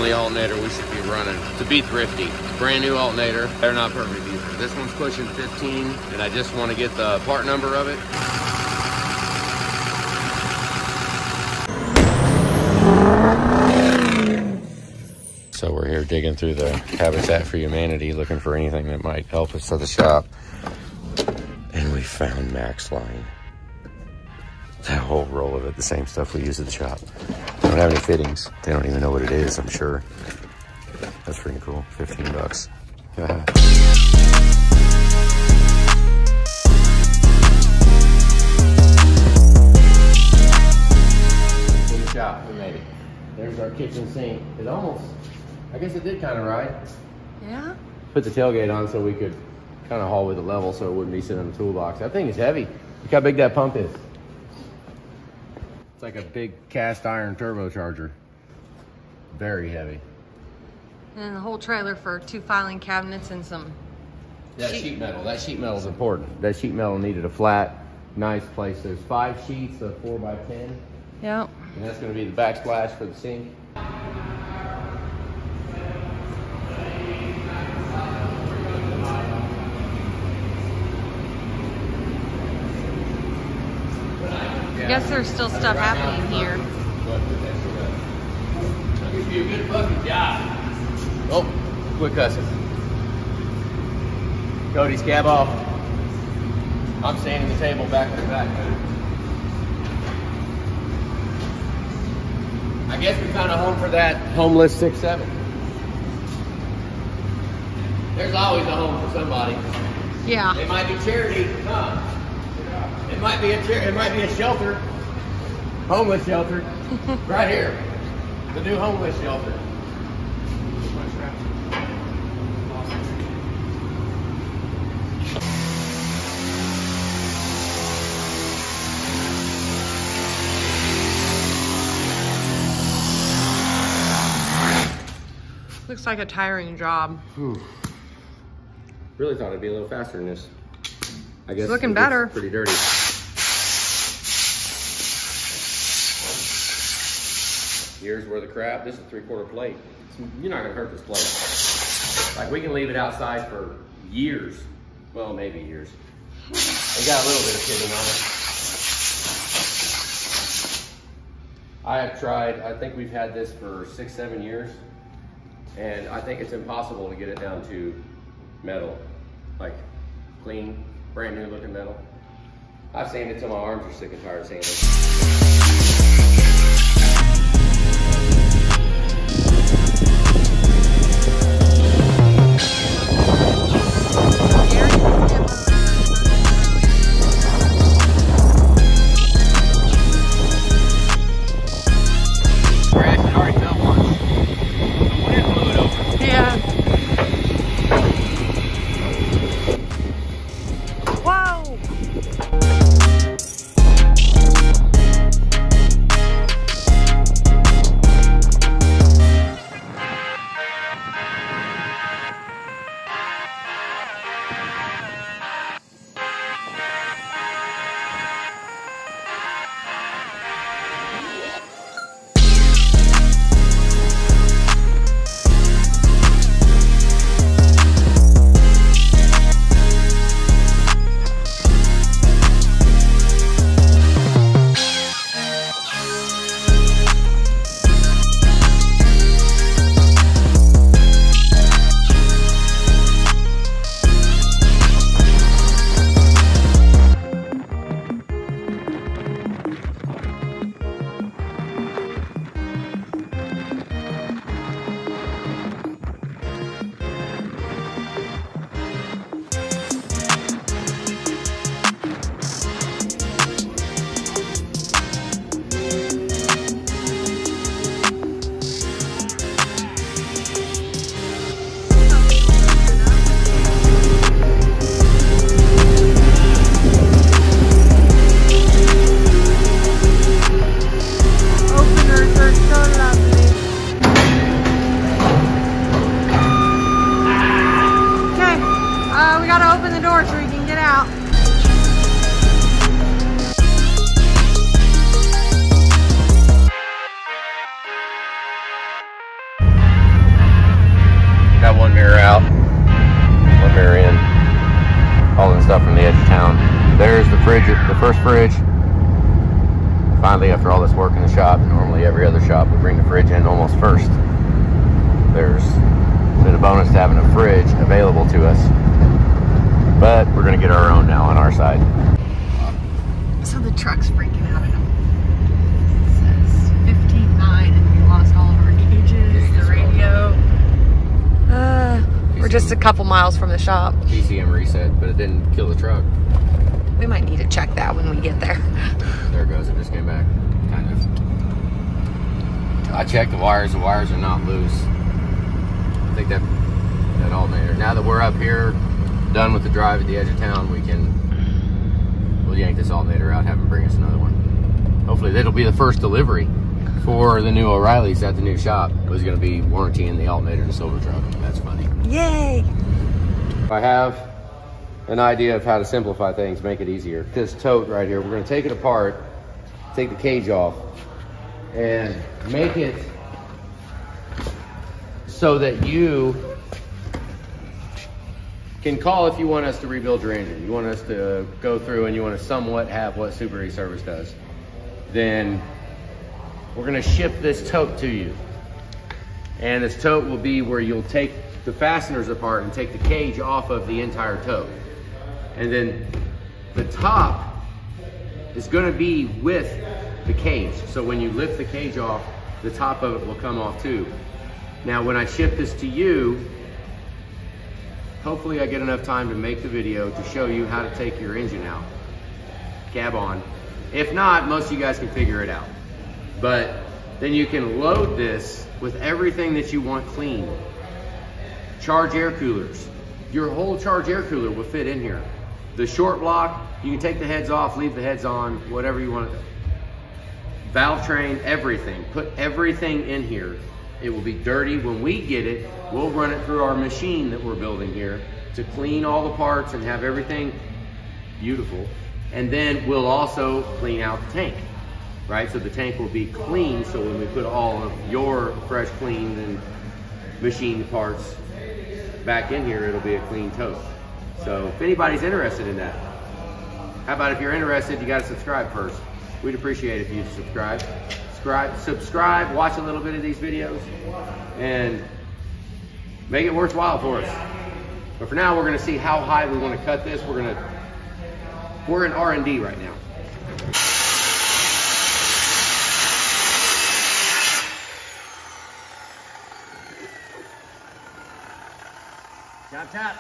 only alternator we should be running to be thrifty. Brand new alternator. They're not perfect either. This one's pushing 15, and I just want to get the part number of it. So we're here digging through the Habitat for Humanity, looking for anything that might help us to the shop. And we found Max Line. That whole roll of it, the same stuff we use at the shop. They don't have any fittings. They don't even know what it is, I'm sure. That's pretty cool, 15 bucks. In the shop, we made it. There's our kitchen sink. It almost, I guess it did kind of ride. Yeah? Put the tailgate on so we could kind of haul with it level so it wouldn't be sitting in the toolbox. That thing is heavy. Look how big that pump is. It's like a big cast iron turbocharger. Very heavy. And the whole trailer for 2 filing cabinets and some sheet metal. That sheet metal is important. That sheet metal needed a flat, nice place. There's 5 sheets of 4x10. Yep. And that's going to be the backsplash for the sink. I guess there's still stuff happening here. I'll give you a good fucking job. Oh, quit cussing. Cody's cab off. I'm standing the table back to back. I guess we found a home for that homeless 6'7". There's always a home for somebody. Yeah. It might be charity, huh? It might be a shelter, homeless shelter, right here. The new homeless shelter. Looks like a tiring job. Really thought it'd be a little faster than this. I guess it's looking better. Pretty dirty. Here's where the crap. This is a 3/4 plate. You're not gonna hurt this plate. Like we can leave it outside for years. Well, maybe years. It got a little bit of kidding on it. I have tried. I think we've had this for 6-7 years, and I think it's impossible to get it down to metal, like clean, brand new looking metal. I've sanded it till my arms are sick and tired of sanding. Got one mirror out, one mirror in, all the stuff from the edge of town. There's the fridge, the first fridge. Finally, after all this work in the shop, normally every other shop would bring the fridge in almost first. There's been a bonus to having a fridge available to us, but we're gonna get our own now on our side. So the truck's freaking out. It says 15.9 and we lost all of our gauges, the radio. We're just a couple miles from the shop. PCM reset, but it didn't kill the truck. We might need to check that when we get there. There it goes, it just came back, kind of. I checked the wires are not loose. I think that alternator. Now that we're up here, done with the drive at the edge of town, we'll yank this alternator out, have them bring us another one. Hopefully that'll be the first delivery for the new O'Reillys at the new shop. It was gonna be warrantying the alternator in the silver truck. That's funny. Yay! I have an idea of how to simplify things, make it easier. This tote right here, we're gonna take it apart, take the cage off, and make it so that you can call if you want us to rebuild your engine. You want us to go through and you want to somewhat have what Super E-Service does. Then we're gonna ship this tote to you. And this tote will be where you'll take the fasteners apart and take the cage off of the entire tote. And then the top is gonna be with the cage. So when you lift the cage off, the top of it will come off too. Now when I ship this to you, hopefully I get enough time to make the video to show you how to take your engine out, cab on. If not, most of you guys can figure it out. But then you can load this with everything that you want clean. Charge air coolers. Your whole charge air cooler will fit in here. The short block, you can take the heads off, leave the heads on, whatever you want. Valve train, everything. Put everything in here. It will be dirty. When we get it, we'll run it through our machine that we're building here to clean all the parts and have everything beautiful. And then we'll also clean out the tank, right? So the tank will be clean, so when we put all of your fresh, cleaned and machined parts back in here, it'll be a clean tote. So if anybody's interested in that, how about if you're interested, you gotta subscribe first. We'd appreciate it if you subscribe. Subscribe, watch a little bit of these videos, and make it worthwhile for us. But for now, we're gonna see how high we wanna cut this. We're in R&D right now. Chop, chop.